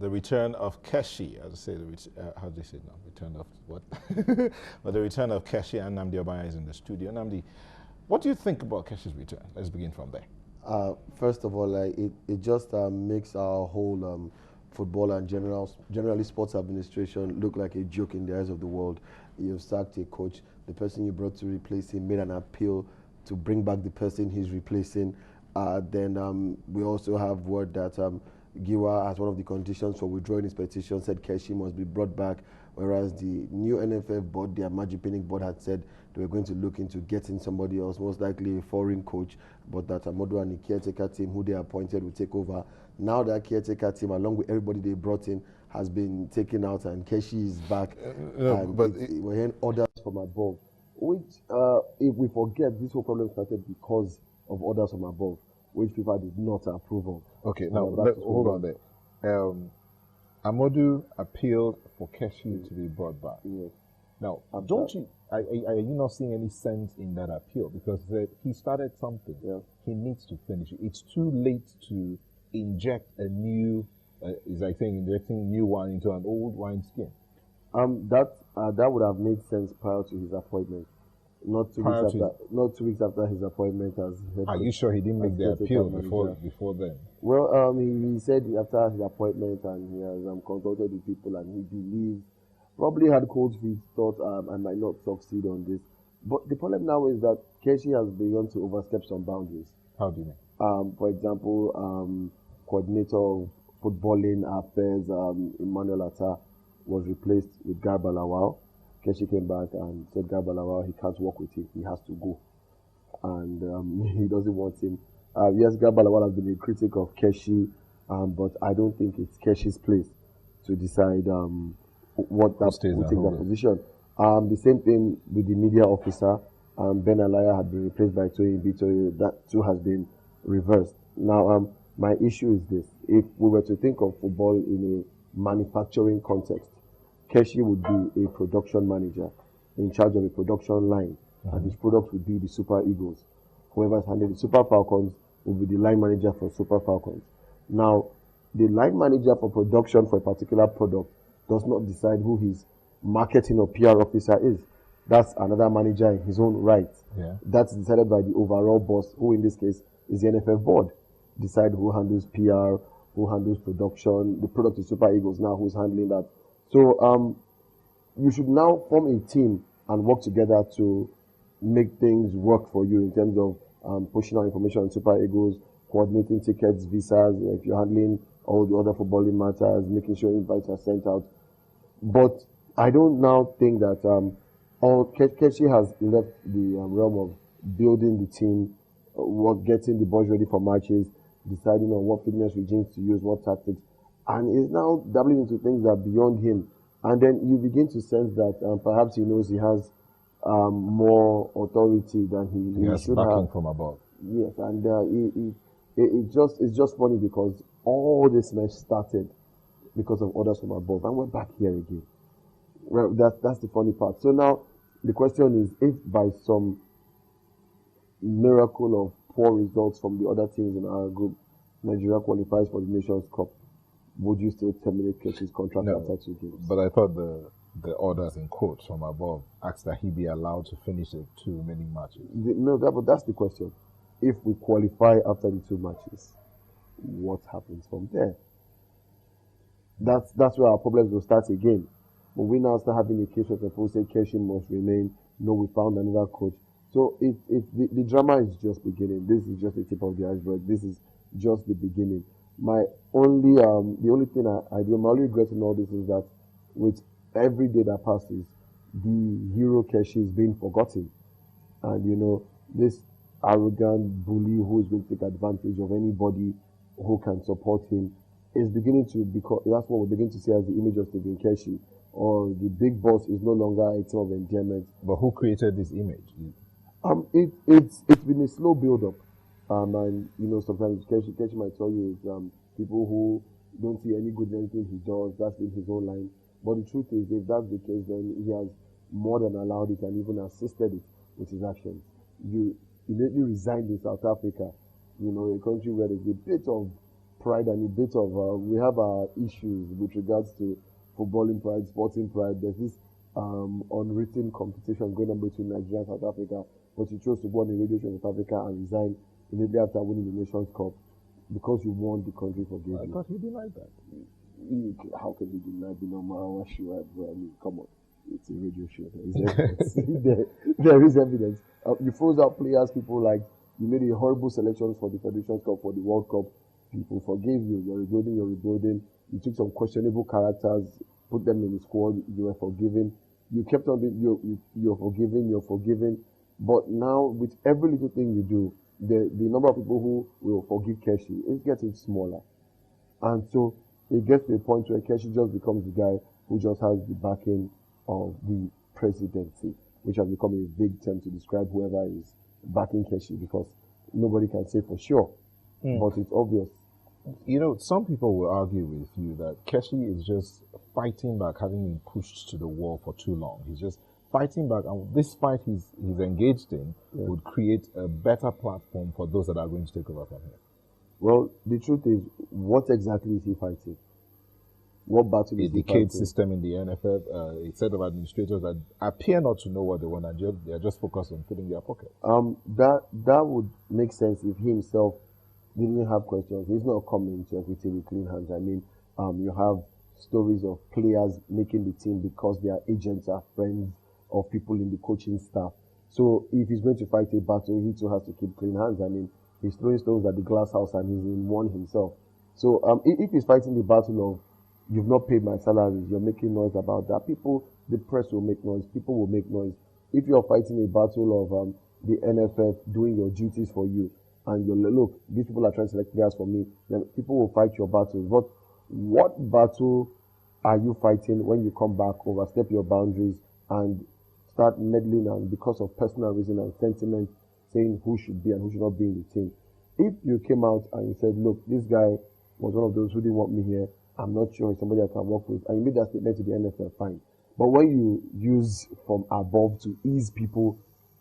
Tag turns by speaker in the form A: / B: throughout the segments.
A: the return of Keshi, as I say, how do you say it now? Return of what? But the return of Keshi and Nnamdi Obanya is in the studio. Nnamdi, what do you think about Keshi's return? Let's begin from there.
B: First of all, it just makes our whole football and generally sports administration look like a joke in the eyes of the world. You've sacked a coach, the person you brought to replace him made an appeal to bring back the person he's replacing. Then we also have word that Giwa, as one of the conditions for withdrawing his petition, said Keshi must be brought back, whereas the new NFF board, their Magic Pinning board, had said they were going to look into getting somebody else, most likely a foreign coach, but that Amodu and the caretaker team who they appointed will take over. Now that caretaker team, along with everybody they brought in, has been taken out and Keshi is back. We're hearing orders from above, which, if we forget, this whole problem started because of orders from above, which FIFA did not approve of.
A: Okay, now hold on there. Amodu appealed for Keshi to be brought back.
B: Yes.
A: Now, don't you? Are you not seeing any sense in that appeal? Because he started something.
B: Yeah.
A: He needs to finish it. It's too late to inject a new, is like saying injecting new wine into an old wineskin.
B: That would have made sense prior to his appointment. Not 2 weeks after his appointment as head coach.
A: Are you sure he didn't make the appeal before then?
B: Well, he said after his appointment and he has consulted with people and he believes, probably had cold feet, thought I might not succeed on this. But the problem now is that Keshi has begun to overstep some boundaries.
A: How do you mean?
B: For example, coordinator of footballing affairs, Emmanuel Atta, was replaced with Garba Lawal. Keshi came back and said Garba Lawal, he can't work with him, he has to go. And he doesn't want him. Yes, Garba Lawal has been a critic of Keshi, but I don't think it's Keshi's place to decide who takes that position. The same thing with the media officer. Ben Alaya had been replaced by Toyin Bitoye. That too has been reversed. Now, my issue is this. If we were to think of football in a manufacturing context, Keshi would be a production manager in charge of a production line, and his product would be the Super Eagles. Whoever's handling the Super Falcons will be the line manager for Super Falcons. Now, the line manager for production for a particular product does not decide who his marketing or PR officer is. That's another manager in his own right.
A: Yeah.
B: That's decided by the overall boss, who in this case is the NFF board. Decide who handles PR, who handles production. The product is Super Eagles now, who's handling that. So you should now form a team and work together to make things work for you in terms of pushing out information on Super Eagles, coordinating tickets, visas, if you're handling all the other footballing matters, making sure invites are sent out. But I don't now think that Keshi has left the realm of building the team, getting the boys ready for matches, deciding on what fitness regimes to use, what tactics, and is now dabbling into things that are beyond him. And then you begin to sense that perhaps he knows he has more authority than he should have.
A: From above.
B: Yes, and it's just funny because all this mess started because of orders from above, and we're back here again. Well, that's the funny part. So now the question is, if by some miracle of poor results from the other teams in our group, Nigeria qualifies for the Nations Cup, would you still terminate Keshi's contract after 2 games?
A: But I thought the orders in quotes from above asked that he be allowed to finish the 2 remaining matches.
B: But that's the question. If we qualify after the 2 matches, what happens from there? That's where our problems will start again. But we now start having a case where people say Keshi must remain. No, we found another coach. So the drama is just beginning. This is just the tip of the iceberg. This is just the beginning. My only regret in all this is that with every day that passes, the hero Keshi is being forgotten. And this arrogant bully who is going to take advantage of anybody who can support him is beginning to become, that's what we're beginning to see as the image of Stephen Keshi, or the big boss is no longer a term of endearment.
A: But who created this image?
B: It's been a slow build-up. And sometimes Keshi might tell you people who don't see any good in anything he does, that's in his own line. But the truth is, if that's the case, then he has more than allowed it and even assisted it with his actions. You immediately resigned in South Africa, a country where there's a bit of pride and a bit of, we have our issues with regards to footballing pride, sporting pride. There's this unwritten competition going on between Nigeria and South Africa, but you chose to go on a radio show in South Africa and resign immediately after winning the Nations Cup because you won the country for
A: I thought he denied that.
B: How can he deny being on our show? I mean, come on. It's a radio show. There is evidence. there is evidence. You froze out players, people like, you made a horrible selection for the Federations Cup, for the World Cup. People forgave you. You're rebuilding. You took some questionable characters, put them in the squad. You were forgiven. You kept on being, you're forgiving. But now, with every little thing you do, the number of people who will forgive Keshi is getting smaller. And so, it gets to a point where Keshi just becomes the guy who just has the backing of the presidency, which has become a big term to describe whoever is backing Keshi, because nobody can say for sure, but it's obvious.
A: You know, some people will argue with you that Keshi is just fighting back, having been pushed to the wall for too long. He's just fighting back, and this fight he's engaged in would create a better platform for those that are going to take over from him.
B: Well, the truth is, what exactly is he fighting? What battle is
A: a decayed system in the NFF, a set of administrators that appear not to know what they want, and they're just focused on filling their pockets.
B: That would make sense if he himself didn't have questions. He's not coming to equity with clean hands. I mean, you have stories of players making the team because their agents are friends of people in the coaching staff. So if he's going to fight a battle, he too has to keep clean hands. I mean, he's throwing stones at the glass house and he's in one himself. So if he's fighting the battle of, you've not paid my salaries, you're making noise about that, the press will make noise, people will make noise. If you're fighting a battle of the NFF doing your duties for you, and you're like, look, these people are trying to select players for me, then people will fight your battles. But what battle are you fighting when you come back, overstep your boundaries, and start meddling, and because of personal reason and sentiment, saying who should be and who should not be in the team? If you came out and you said, look, this guy was one of those who didn't want me here, I'm not sure it's somebody I can work with, and you made that statement to the NFL, fine. But when you use from above to ease people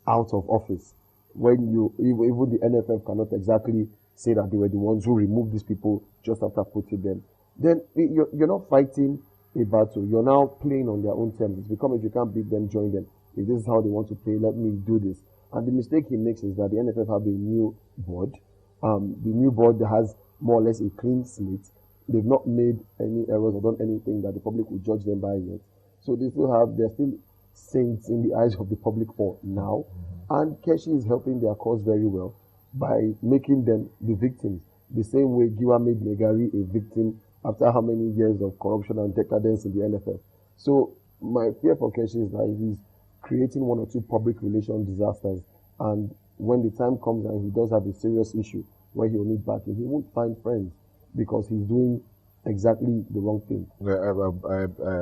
B: out of office, when even the NFF cannot exactly say that they were the ones who removed these people just after putting them, then you're not fighting a battle. You're now playing on their own terms. It's become, if you can't beat them, join them. If this is how they want to play, let me do this. And the mistake he makes is that the NFF have a new board. The new board has more or less a clean slate. They've not made any errors or done anything that the public will judge them by yet. So they're still saints in the eyes of the public for now. And Keshi is helping their cause very well by making them the victims. The same way Giwa made Megari a victim after how many years of corruption and decadence in the NFF. So my fear for Keshi is that he's creating one or two public relation disasters. And when the time comes and he does have a serious issue where he'll need backing, he won't find friends, because he's doing exactly the wrong thing.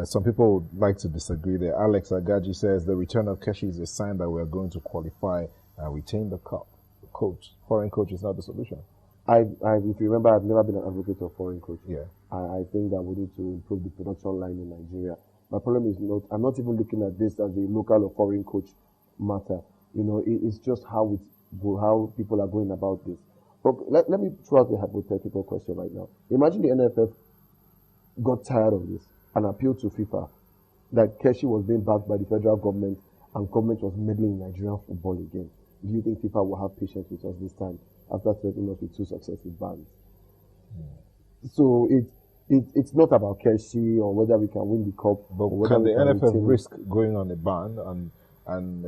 A: Some people would like to disagree there. Alex Agaji says the return of Keshi is a sign that we're going to qualify and retain the cup. The coach, foreign coach, is not the solution.
B: If you remember, I've never been an advocate of foreign coach.
A: Yeah.
B: I think that we need to improve the production line in Nigeria. My problem is I'm not even looking at this as a local or foreign coach matter. You know, it's just how people are going about this. But let me throw out a hypothetical question right now. Imagine the NFF got tired of this and appealed to FIFA that Keshi was being backed by the federal government and government was meddling in Nigerian football again. Do you think FIFA will have patience with us this time after threatening us with 2 successive bans? So it's not about Keshi or whether we can win the cup.
A: But can the NFF risk going on a ban and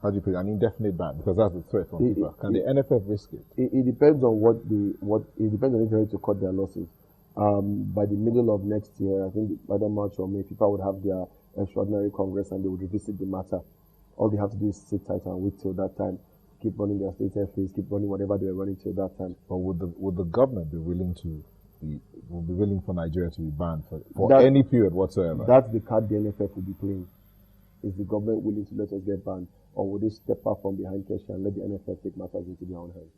A: how do you put it, an indefinite ban, because that's the threat from FIFA? Can the NFF risk it?
B: It depends on it depends on if they're ready to cut their losses. By the middle of next year, I think either March or May, FIFA would have their extraordinary congress and they would revisit the matter. All they have to do is sit tight and wait till that time. Keep running their state FAs, keep running whatever they were running till that time.
A: But would the government be willing for Nigeria to be banned for any period whatsoever?
B: That's the card the NFF will be playing. Is the government willing to let us get banned, or will they step up from behind Keshi and let the NFF take matters into their own hands?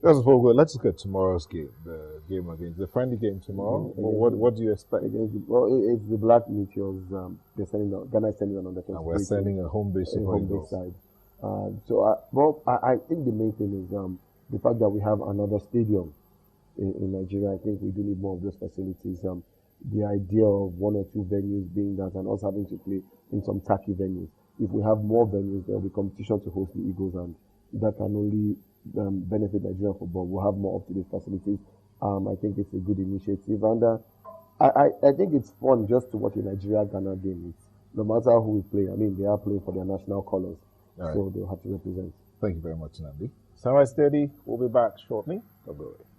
A: That's before we go. Let's look at tomorrow's game. The game against the friendly game tomorrow. What do you expect?
B: It's the Black Meteors. They're sending Ghana is sending on the
A: and we're sending a home base
B: side. I think the main thing is the fact that we have another stadium in Nigeria. I think we do need more of those facilities. The idea of one or two venues being that and us having to play in some tacky venues. If we have more venues, there will be competition to host the Eagles, and that can only benefit Nigerian football. We'll have more up-to-date facilities. I think it's a good initiative, and I think it's fun just to watch a Nigeria-Ghana game. No matter who we play, I mean, they are playing for their national colors, so they'll have to represent.
A: Thank you very much, Nnamdi. Stand right steady. We'll be back shortly. Bye-bye.